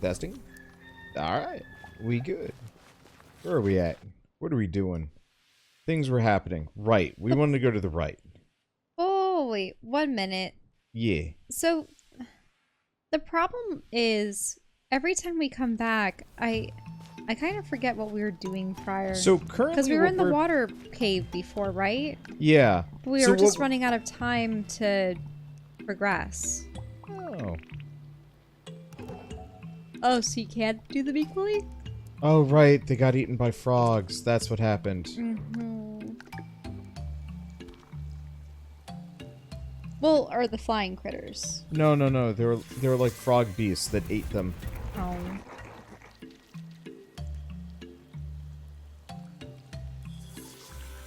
Testing. Alright. We good. Where are we at? What are we doing? Things were happening. Right. We wanted to go to the right. Oh, wait. 1 minute. Yeah. So, the problem is, every time we come back, I kind of forget what we were doing prior. So currently, because we were in the water cave before, right? Yeah. We were just running out of time to progress. Oh. Oh, so you can't do them equally? Oh, right. They got eaten by frogs. That's what happened. Mm-hmm. Well, or the flying critters. No. They were like frog beasts that ate them. Oh.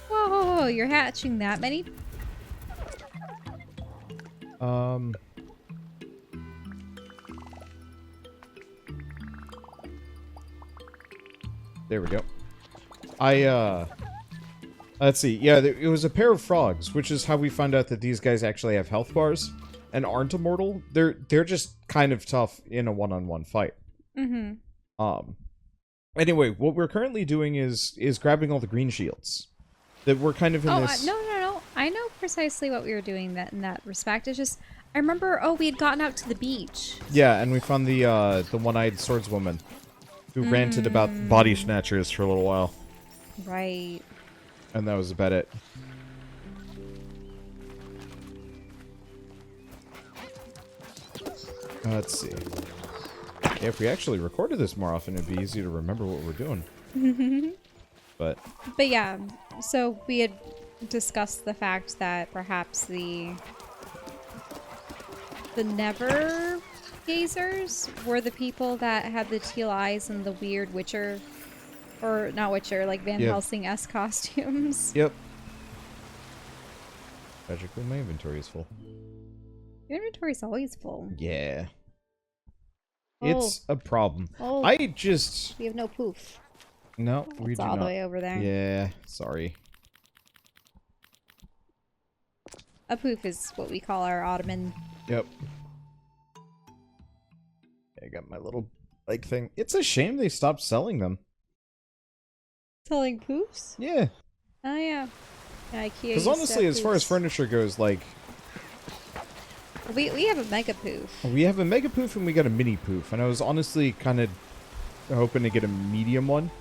Whoa, you're hatching that many? There we go. Let's see. Yeah, it was a pair of frogs, which is how we found out that these guys actually have health bars and aren't immortal. They're just kind of tough in a one-on-one fight. Mm-hmm. Anyway, what we're currently doing is grabbing all the green shields. That we're kind of in this... No. I know precisely what we were doing in that respect. It's just, I remember, we had gotten out to the beach. Yeah, and we found the one-eyed swordswoman who ranted about body snatchers for a little while. Right. And that was about it. Let's see. Yeah, if we actually recorded this more often, it'd be easy to remember what we're doing. But yeah, so we had discussed the fact that perhaps the Never Gazers were the people that had the teal eyes and the weird Witcher, or not Witcher, like Van Helsing-esque costumes. Yep. Magically, my inventory is full. Your inventory's always full. Yeah. It's a problem. Oh, we have no poof. No, we it's do all not. the way over there. Yeah, sorry. A poof is what we call our ottoman. Yep. I got my little like thing. It's a shame they stopped selling them. Selling poofs? Yeah. Oh yeah. IKEA. Because honestly, as far as furniture goes, like we have a mega poof. We have a mega poof and we got a mini poof, and I was honestly kind of hoping to get a medium one.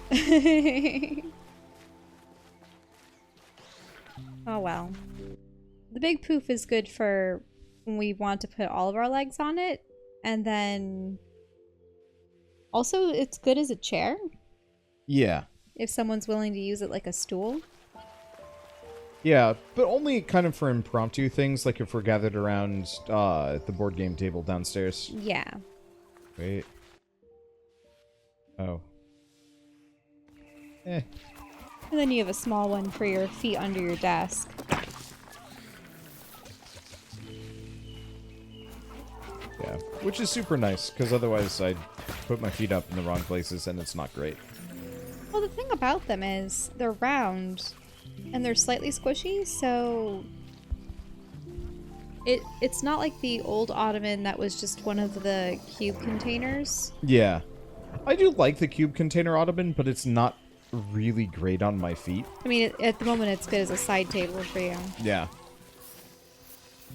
Oh well. The big poof is good for when we want to put all of our legs on it, and then also it's good as a chair. Yeah. If someone's willing to use it like a stool. Yeah, but only kind of for impromptu things, like if we're gathered around the board game table downstairs. Yeah. Wait. Oh. Eh. And then you have a small one for your feet under your desk. Yeah, which is super nice, because otherwise I'd put my feet up in the wrong places and it's not great. Well, the thing about them is they're round and they're slightly squishy, so it's not like the old ottoman that was just one of the cube containers. Yeah. I do like the cube container ottoman, but it's not really great on my feet. I mean, at the moment it's good as a side table for you. Yeah.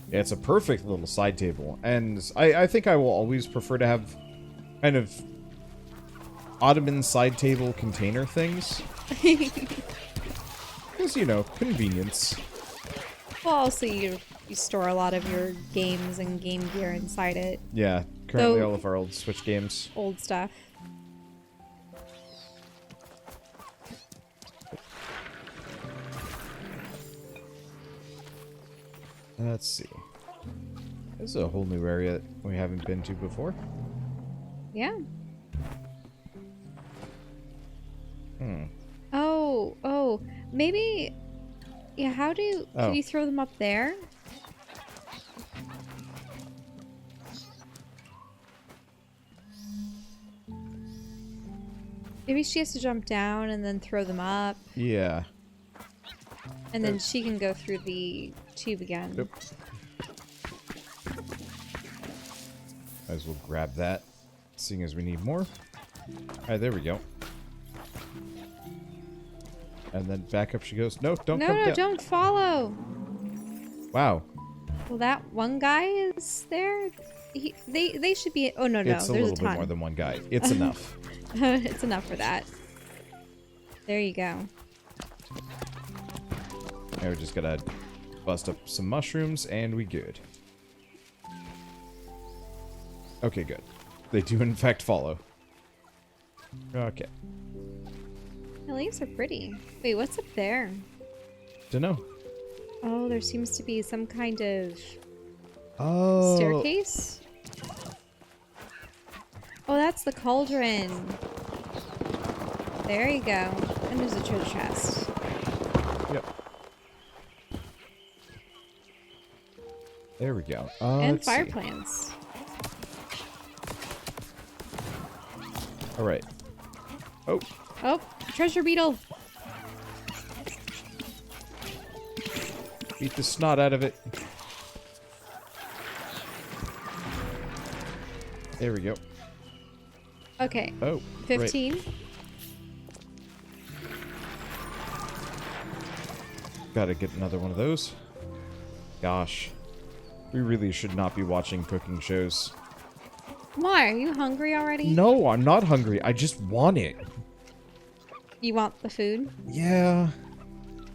Yeah, it's a perfect little side table, and I think I will always prefer to have kind of ottoman side table container things. Because, you know, convenience. Well, also you store a lot of your games and game gear inside it. Yeah, currently all of our old Switch games. Old stuff. Let's see. This is a whole new area that we haven't been to before. Yeah. Hmm. Oh, maybe. Yeah, how do you. Can you throw them up there? Maybe she has to jump down and then throw them up. Yeah. And then she can go through the tube again. Yep. Might as well grab that. Seeing as we need more. Alright, there we go. And then back up she goes. No, don't come down. No, don't follow. Wow. Well, that one guy is there. They should be. Oh no, It's a there's little bit more than one guy. It's enough. It's enough for that. There you go. Now we just gotta bust up some mushrooms and we good. Okay, good. They do in fact follow. Okay. The leaves are pretty. Wait, what's up there? Dunno. Oh, there seems to be some kind of staircase? Oh, that's the cauldron. There you go. And there's a treasure chest. Yep. There we go. And fire plants. Alright. Oh. Oh, treasure beetle. Beat the snot out of it. There we go. Okay. Oh. 15. Right. Gotta get another one of those. Gosh. We really should not be watching cooking shows. Why? Are you hungry already? No, I'm not hungry. I just want it. You want the food? Yeah.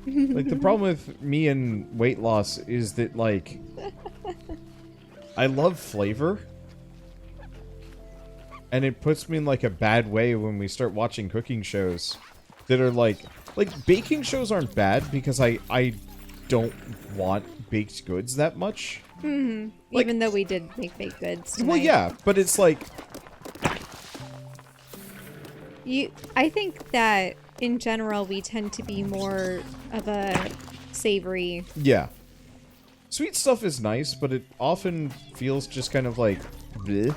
Like, the problem with me and weight loss is that, like, I love flavor. And it puts me in, like, a bad way when we start watching cooking shows that are, like, baking shows aren't bad because I don't want baked goods that much. Mm-hmm. Like, even though we did make baked goods tonight. Well, yeah, but it's like... I think that, in general, we tend to be more of a savory... Yeah. Sweet stuff is nice, but it often feels just kind of like... bleh.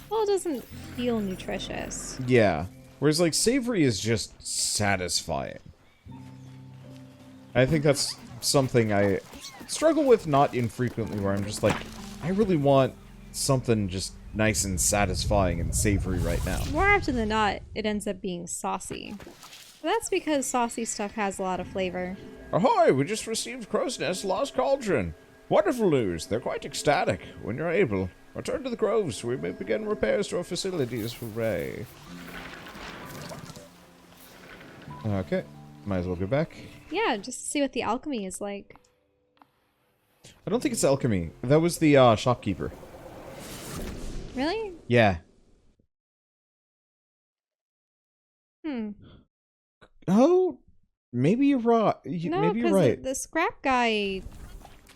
Well, it doesn't feel nutritious. Yeah. Whereas, like, savory is just satisfying. I think that's something I struggle with not infrequently, where I'm just like, I really want something just nice and satisfying and savory right now. More often than not, it ends up being saucy. But that's because saucy stuff has a lot of flavor. Ahoy! We just received Crow's Nest Lost Cauldron. Wonderful news. They're quite ecstatic. When you're able, return to the groves so we may begin repairs to our facilities. Hooray. Okay. Might as well go back. Yeah, just to see what the alchemy is like. I don't think it's alchemy. That was the shopkeeper. Really? Yeah. Oh, maybe you're right. No, maybe you're right. The scrap guy,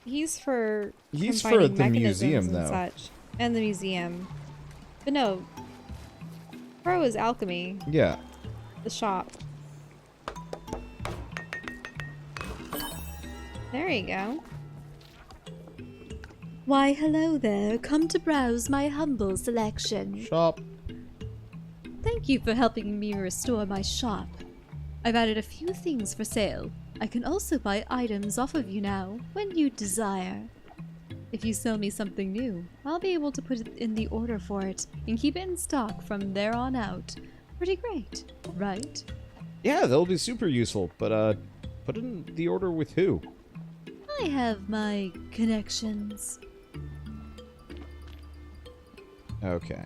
he's for the mechanisms museum, and though. such, and the museum. But no, Pro is alchemy. Yeah. The shop. There you go. Why, hello there. Come to browse my humble selection. Shop. Thank you for helping me restore my shop. I've added a few things for sale. I can also buy items off of you now, when you desire. If you sell me something new, I'll be able to put it in the order for it and keep it in stock from there on out. Pretty great, right? Yeah, that'll be super useful, but put in the order with who? I have my connections. Okay.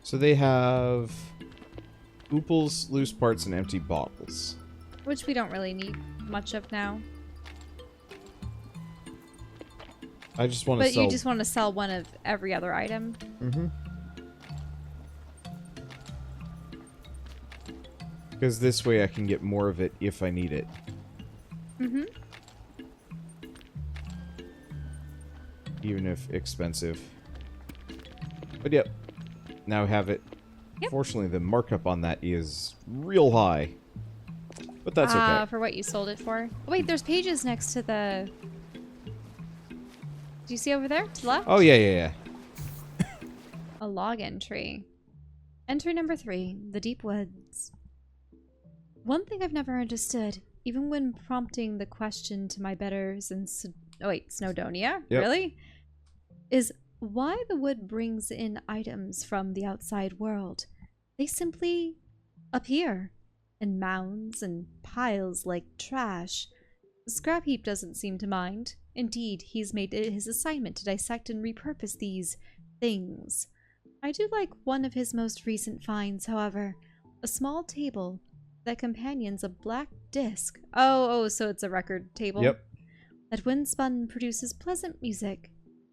So they have oopals, loose parts, and empty bottles. Which we don't really need much of now. I just want to But sell... you just want to sell one of every other item? Mm-hmm. Because this way I can get more of it if I need it. Mm-hmm. Even if expensive. But yep. Now I have it. Yep. Fortunately, the markup on that is real high. But that's okay. For what you sold it for. Oh, wait, there's pages next to the... Do you see over there? To the left? Oh, yeah. A log entry. Entry number 3. The Deep Woods. One thing I've never understood, even when prompting the question to my betters in... Oh, wait, Snowdonia? Yep. Really? Is why the wood brings in items from the outside world. They simply appear in mounds and piles like trash. The scrap heap doesn't seem to mind. Indeed, he's made it his assignment to dissect and repurpose these things. I do like one of his most recent finds, however. A small table that companions a black disc. Oh, so it's a record table? Yep. That when spun produces pleasant music.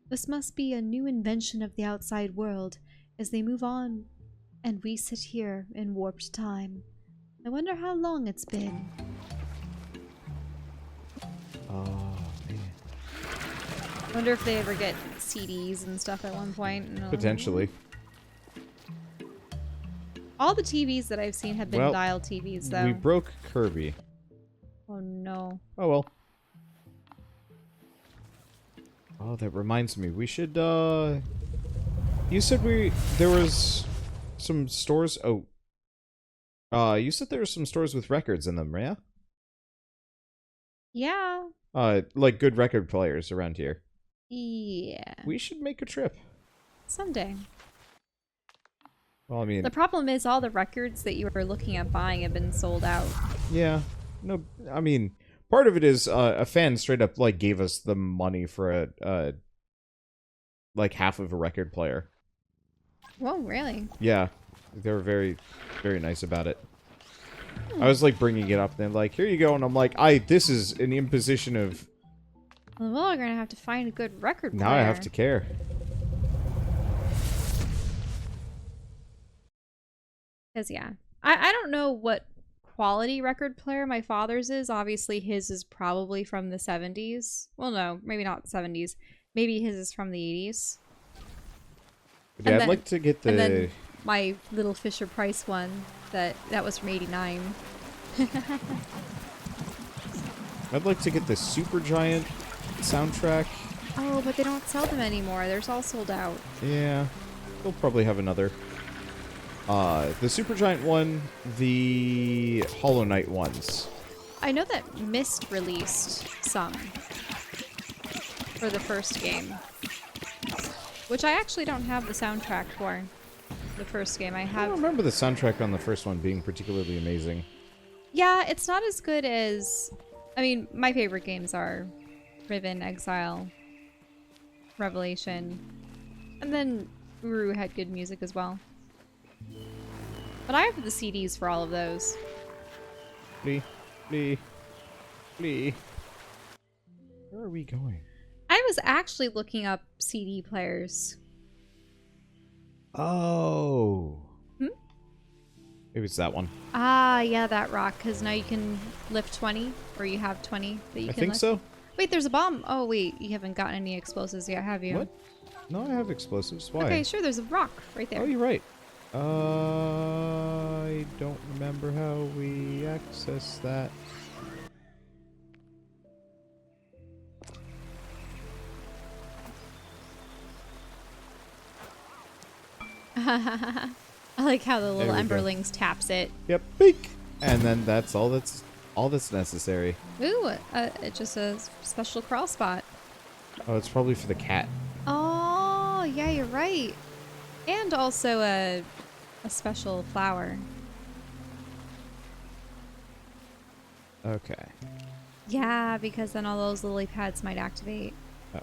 This must be a new invention of the outside world as they move on and we sit here in warped time. I wonder how long it's been. Oh, man. I wonder if they ever get CDs and stuff at one point. No. Potentially. All the TVs that I've seen have been dial TVs, though. We broke Kirby. Oh, no. Oh, well. Oh, that reminds me. We should, You said there was some stores... Oh. You said there were some stores with records in them, yeah? Yeah. Like good record players around here. Yeah. We should make a trip. Someday. Well, I mean... The problem is all the records that you were looking at buying have been sold out. Yeah. No, I mean... Part of it is a fan straight up like gave us the money for like half of a record player. Whoa, really? Yeah, they were very, very nice about it. I was like bringing it up, and they're like, "Here you go," and I'm like, this is an imposition of." Well, we're gonna have to find a good record player. Now I have to care. Because yeah, I don't know what quality record player my father's is. Obviously his is probably from the 70s. Well, no, maybe not the 70s. Maybe his is from the 80s. Yeah, I'd like to get the... And then my little Fisher Price one, that was from 89. I'd like to get the Supergiant soundtrack. Oh, but they don't sell them anymore. They're all sold out. Yeah, they'll probably have another. The Supergiant one, the Hollow Knight ones. I know that Myst released some for the first game, which I actually don't have the soundtrack for. The first game I have. I don't remember the soundtrack on the first one being particularly amazing. Yeah, it's not as good as... I mean, my favorite games are Riven, Exile, Revelation, and then Uru had good music as well. But I have the CDs for all of those. Where are we going? I was actually looking up CD players. Oh. Maybe it's that one. Ah, yeah, that rock, because now you can lift 20, or you have 20 that you I can think lift. so. Wait, there's a bomb. Oh, wait, you haven't gotten any explosives yet, have you? What? No, I have explosives. Why? Okay, sure, there's a rock right there. Oh, you're right. I don't remember how we access that. I like how the little There we go. Emberlings taps it. Yep, beak, and then that's all that's necessary. Ooh, it's just a special crawl spot. Oh, it's probably for the cat. Oh, yeah, you're right. And also a special flower. Okay. Yeah, because then all those lily pads might activate. Oh.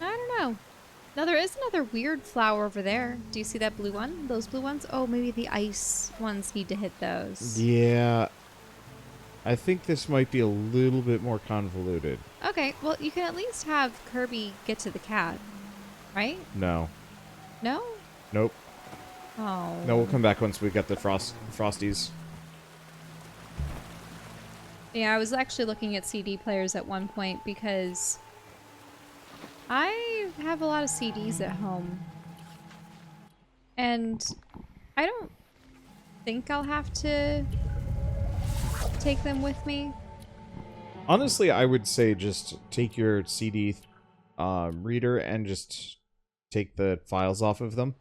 I don't know. Now there is another weird flower over there. Do you see that blue one? Those blue ones? Oh, maybe the ice ones need to hit those. Yeah. I think this might be a little bit more convoluted. Okay, well, you can at least have Kirby get to the cat, right? No. No? Nope. Oh. No, we'll come back once we get the Frosties. Yeah, I was actually looking at CD players at one point because I have a lot of CDs at home. And I don't think I'll have to take them with me. Honestly, I would say just take your CD reader and just take the files off of them.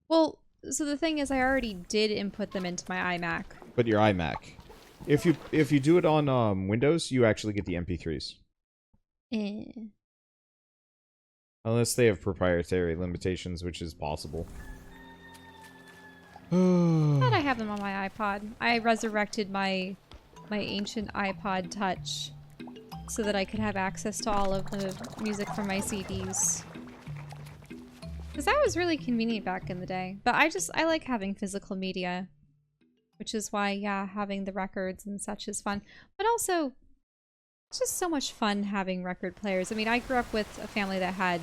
Well, so the thing is I already did input them into my iMac. But your iMac. If you do it on Windows, you actually get the MP3s. Unless they have proprietary limitations, which is possible. But I have them on my iPod. I resurrected my ancient iPod Touch so that I could have access to all of the music from my CDs. Because that was really convenient back in the day. But I like having physical media. Which is why, yeah, having the records and such is fun. But also, it's just so much fun having record players. I mean, I grew up with a family that had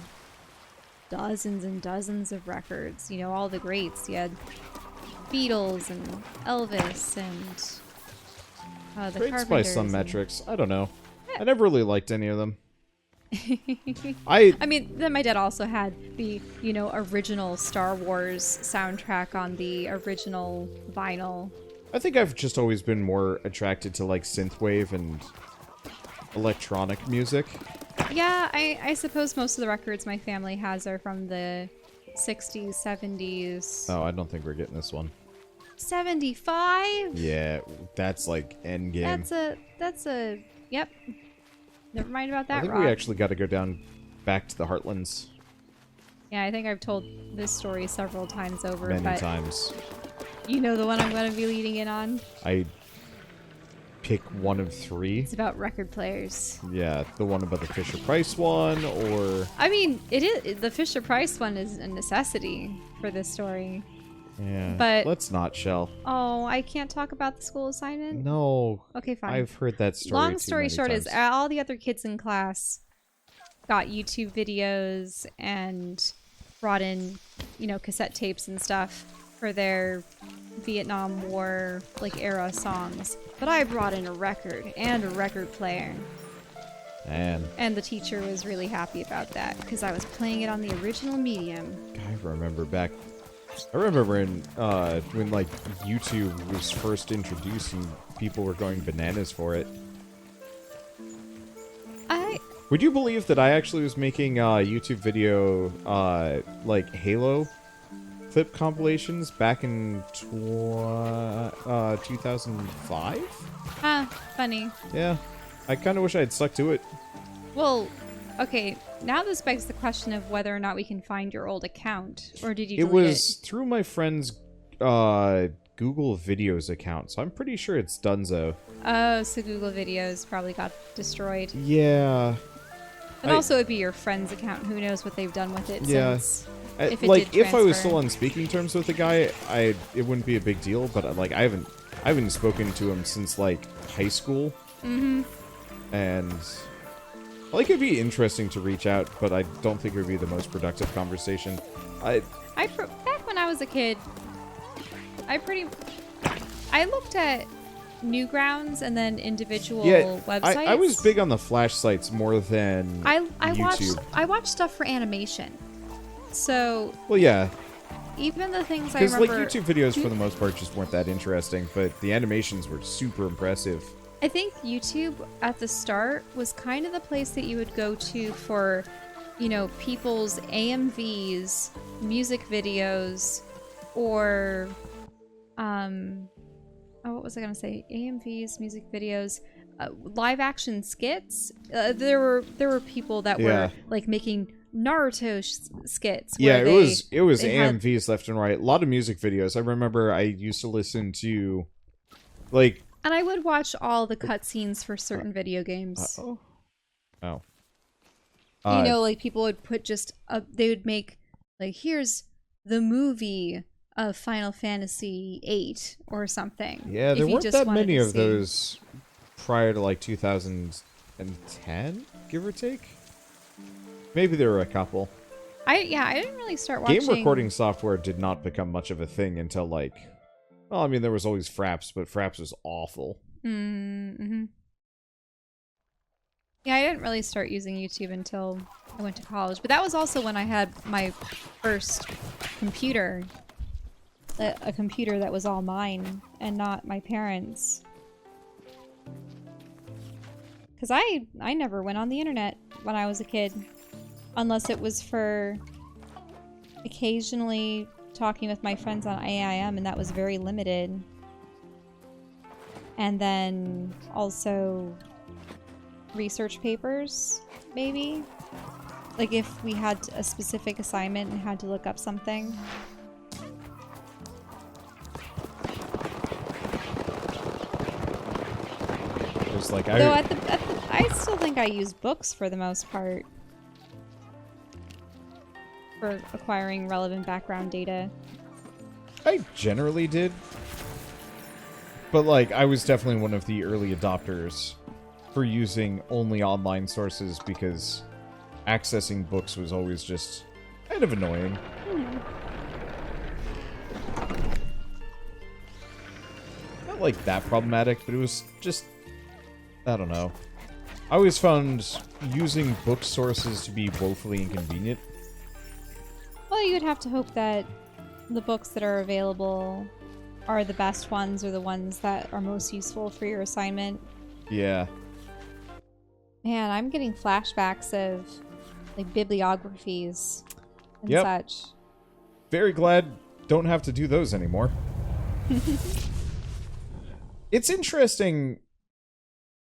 dozens and dozens of records. You know, all the greats. You had Beatles and Elvis and the Greats by Carpenters some and... metrics. I don't know. I never really liked any of them. I mean, then my dad also had the, you know, original Star Wars soundtrack on the original vinyl. I think I've just always been more attracted to, like, synthwave and electronic music. Yeah, I suppose most of the records my family has are from the 60s, 70s. Oh, I don't think we're getting this one. 75? Yeah, that's like endgame. That's a, yep. Never mind about that, I think Rob. we actually got to go down back to the Heartlands. Yeah, I think I've told this story several times over. Many but times. You know the one I'm going to be leading in on? I pick one of three. It's about record players. Yeah, the one about the Fisher-Price one, or... I mean, it is the Fisher-Price one is a necessity for this story. Yeah, but let's not, Shell. Oh, I can't talk about the school assignment? No. Okay, fine. I've heard that story Long story short times. is all the other kids in class got YouTube videos and brought in, you know, cassette tapes and stuff for their Vietnam War, like, era songs. But I brought in a record and a record player. And the teacher was really happy about that because I was playing it on the original medium. I remember when, like, YouTube was first introduced and people were going bananas for it. Would you believe that I actually was making a YouTube video, like, Halo clip compilations back in 2005? Funny. Yeah. I kind of wish I had stuck to it. Well, okay, now this begs the question of whether or not we can find your old account, or did you delete it? It was through my friend's Google Videos account, so I'm pretty sure it's donezo. Oh, so Google Videos probably got destroyed. Yeah. And also it'd be your friend's account. Who knows what they've done with it since. If it like, did if I was transfer. still on speaking terms with the guy, it wouldn't be a big deal, but, like, I haven't spoken to him since, like, high school. Mm-hmm. And... like, it'd be interesting to reach out, but I don't think it would be the most productive conversation. Back when I was a kid, I looked at Newgrounds and then individual websites. I was big on the Flash sites more than YouTube. I watched stuff for animation. So... well, yeah. Even the things I remember... because, like, YouTube videos, for the most part, just weren't that interesting, but the animations were super impressive. I think YouTube at the start was kind of the place that you would go to for, you know, people's AMVs, music videos, or, what was I going to say? AMVs, music videos, live action skits. There were people that were, like, making Naruto skits. Yeah, it was AMVs left and right. A lot of music videos. I remember I used to listen to, like... and I would watch all the cutscenes for certain video games. Oh. You know, like, people would put they would make, like, here's the movie of Final Fantasy VIII or something. Yeah, there weren't that many of those prior to, like, 2010, give or take. Maybe there were a couple. I didn't really start watching... game recording software did not become much of a thing until, like... well, I mean, there was always Fraps, but Fraps was awful. Mm-hmm. Yeah, I didn't really start using YouTube until I went to college. But that was also when I had my first computer. A computer that was all mine and not my parents'. Because I never went on the internet when I was a kid. Unless it was for occasionally talking with my friends on AIM, and that was very limited. And then also research papers, maybe? Like if we had a specific assignment and had to look up something. Just like Though I still think I use books for the most part. For acquiring relevant background data. I generally did. But, like, I was definitely one of the early adopters for using only online sources because accessing books was always just kind of annoying. Not, like, that problematic, but it was just... I don't know. I always found using book sources to be woefully inconvenient. Well, you would have to hope that the books that are available are the best ones or the ones that are most useful for your assignment. Yeah. Man, I'm getting flashbacks of like bibliographies and such. Very glad don't have to do those anymore. It's interesting.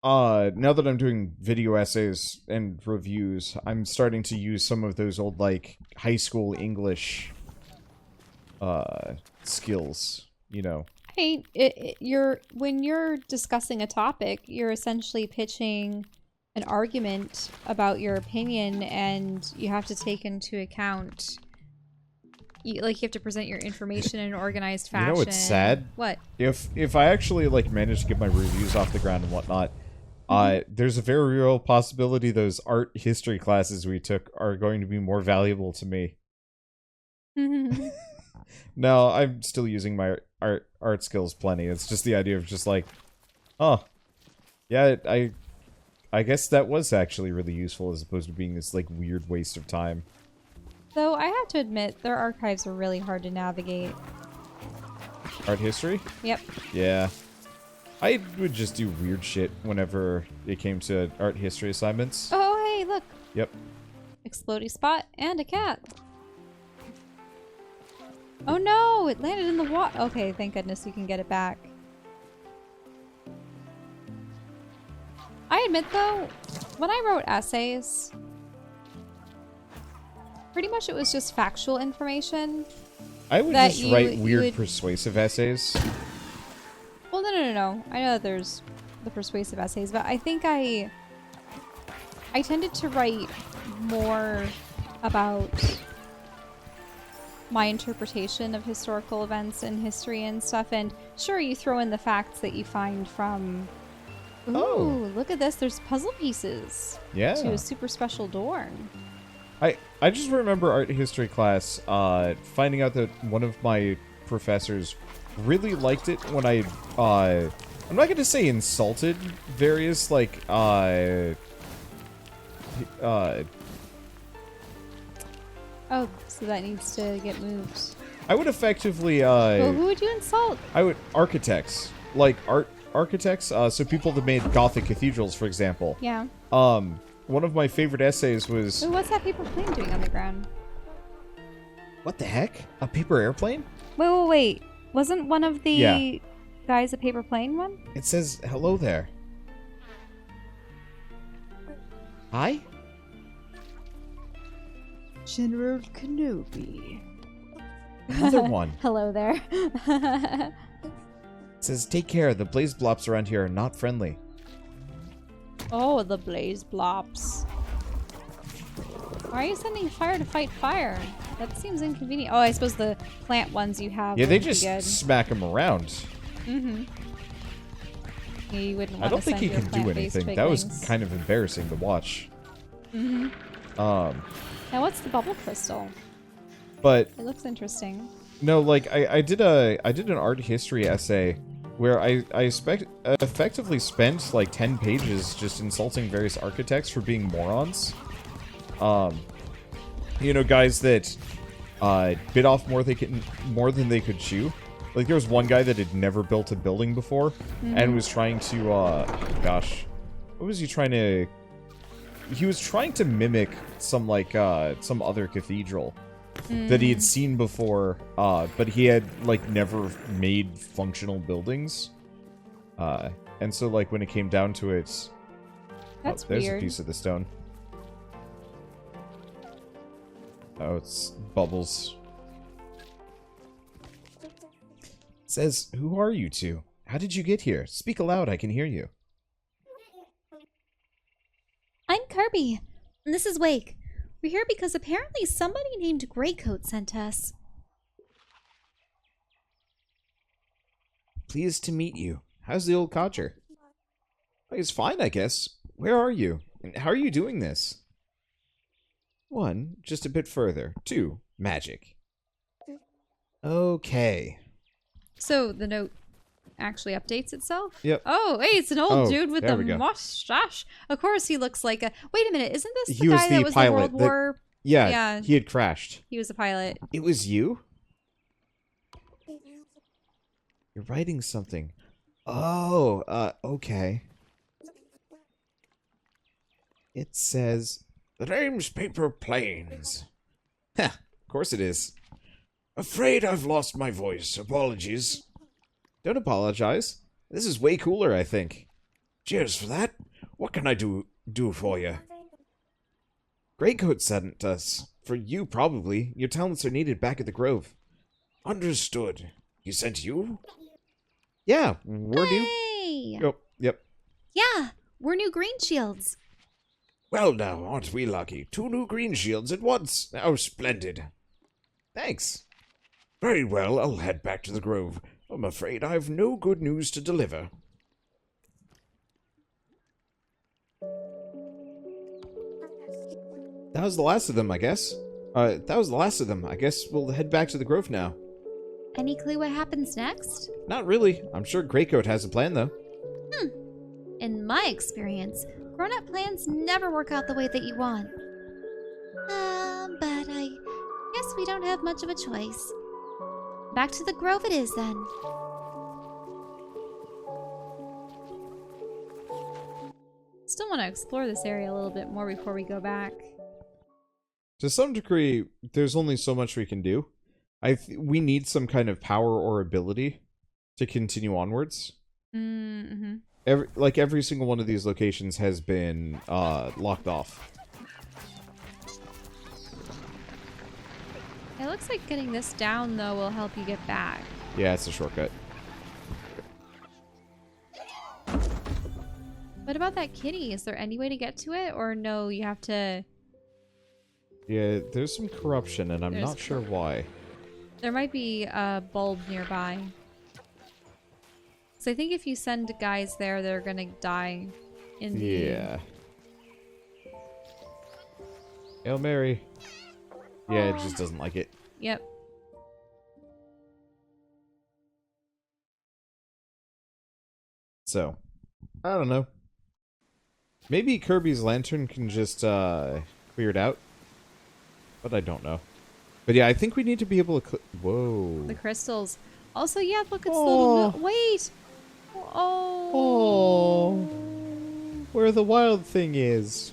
Now that I'm doing video essays and reviews, I'm starting to use some of those old, like, high school English, skills, you know. Hey, when you're discussing a topic, you're essentially pitching an argument about your opinion, and you have to take into account, you have to present your information in an organized fashion. You know what's sad? What? If I actually, like, manage to get my reviews off the ground and whatnot, there's a very real possibility those art history classes we took are going to be more valuable to me. No, I'm still using my art skills plenty. It's just the idea of just like, oh, yeah, I guess that was actually really useful as opposed to being this, like, weird waste of time. Though I have to admit, their archives are really hard to navigate. Art history? Yep. Yeah. I would just do weird shit whenever it came to art history assignments. Oh, hey, look. Yep. Explodey spot and a cat. Oh no, it landed in the water. Okay, thank goodness you can get it back. I admit though, when I wrote essays, pretty much it was just factual information. I would just write weird persuasive essays. Well, no. I know that there's the persuasive essays, but I think I tended to write more about my interpretation of historical events and history and stuff, and sure, you throw in the facts that you find from... Ooh, look at this. There's puzzle pieces. Yeah. To a super special door. I just remember art history class finding out that one of my professors really liked it when I'm not going to say insulted various, like, Oh, so that needs to get moved. I would effectively, Well, who would you insult? architects. Like, architects, so people that made Gothic cathedrals, for example. Yeah. One of my favorite essays was... Ooh, what's that paper plane doing on the ground? What the heck? A paper airplane? Wait. Wasn't one of the guys a paper plane one? It says, hello there. Hi? General Kenobi. Another one. Hello there. It says, take care, the blaze blops around here are not friendly. Oh, the blaze blops. Why are you sending fire to fight fire? That seems inconvenient. Oh, I suppose the plant ones you have. Yeah, they would just be good. smack them around. Mm-hmm. Yeah, you wouldn't I want don't to think send he your can do plant-based anything. That was twiglings. kind of embarrassing to watch. Mm-hmm. Now what's the bubble crystal? But It looks interesting. no, like I did an art history essay where I effectively spent like 10 pages just insulting various architects for being morons. You know, guys that bit off more than they could chew. Like there was one guy that had never built a building before and was trying to gosh, what was he trying to? He was trying to mimic some like some other cathedral that he had seen before, but he had like never made functional buildings. And so, like, when it came down to it... That's there's weird. a piece of the stone. Oh, it's bubbles. It says, who are you two? How did you get here? Speak aloud, I can hear you. I'm Kirby, and this is Wake. We're here because apparently somebody named Greycoat sent us. Pleased to meet you. How's the old codger? He's fine, I guess. Where are you? And how are you doing this? 1, just a bit further. 2, magic. Okay. So the note actually updates itself? Yep. Oh, hey, it's an old dude with there a we go. mustache. Of course he looks like a... Wait a minute, isn't this the He was guy the that was pilot the World that- War... Yeah, Yeah. he had crashed. He was a pilot. It was you? You're writing something. Oh, okay. It says, the name's Paper Planes. Heh, of course it is. Afraid I've lost my voice. Apologies. Don't apologize. This is way cooler, I think. Cheers for that. What can I do for you? Greycoat sent us. For you, probably. Your talents are needed back at the Grove. Understood. He sent you? Yeah, we're new. Hey! Yep. Yeah, we're new Green Shields. Well now, aren't we lucky? 2 new green shields at once. How splendid. Thanks. Very well, I'll head back to the Grove. I'm afraid I've no good news to deliver. That was the last of them, I guess. I guess we'll head back to the Grove now. Any clue what happens next? Not really. I'm sure Greycoat has a plan, though. In my experience, grown-up plans never work out the way that you want. But I guess we don't have much of a choice. Back to the Grove it is, then. Still want to explore this area a little bit more before we go back. To some degree, there's only so much we can do. We need some kind of power or ability to continue onwards. Mm-hmm. Every single one of these locations has been locked off. It looks like getting this down, though, will help you get back. Yeah, it's a shortcut. What about that kitty? Is there any way to get to it? Or no, you have to... Yeah, there's some corruption, and I'm There's not sure why. There might be a bulb nearby. So I think if you send guys there, they're gonna die in the... Yeah. Hail Mary. Yeah, it just doesn't like it. Yep. So, I don't know. Maybe Kirby's lantern can just clear it out. But I don't know. But yeah, I think we need to be able to... Whoa. The crystals. Also, yeah, look, it's the Aw. little... Wait! Oh. Oh, where the wild thing is.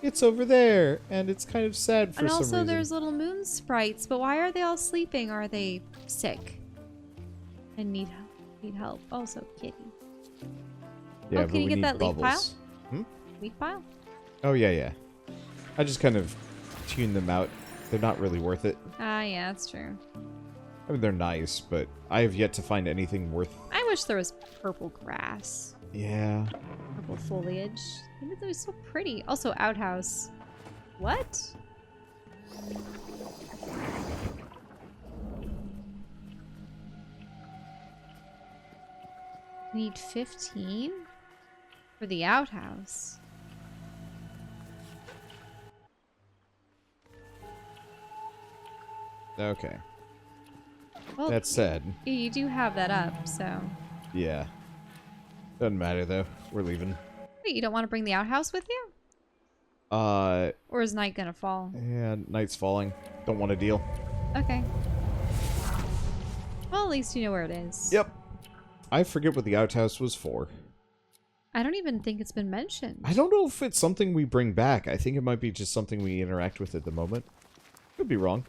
It's over there, and it's kind of sad for And some also reason. there's little moon sprites, but why are they all sleeping? Are they sick? And need help. Also, kitty. Yeah, Oh, but can you we get need that leaf bubbles. Leaf pile? Oh, yeah. I just kind of tune them out. They're not really worth it. Ah, yeah, that's true. I mean, they're nice, but I have yet to find anything worth... I wish there was purple grass. Yeah. Purple foliage. I think that was so pretty. Also, outhouse. What? We need 15 for the outhouse. Okay. Well, That said, you do have that up, so... yeah. Doesn't matter, though. We're leaving. Wait, you don't want to bring the outhouse with you? Or is night gonna fall? Yeah, night's falling. Don't want to deal. Okay. Well, at least you know where it is. Yep. I forget what the outhouse was for. I don't even think it's been mentioned. I don't know if it's something we bring back. I think it might be just something we interact with at the moment. Could be wrong.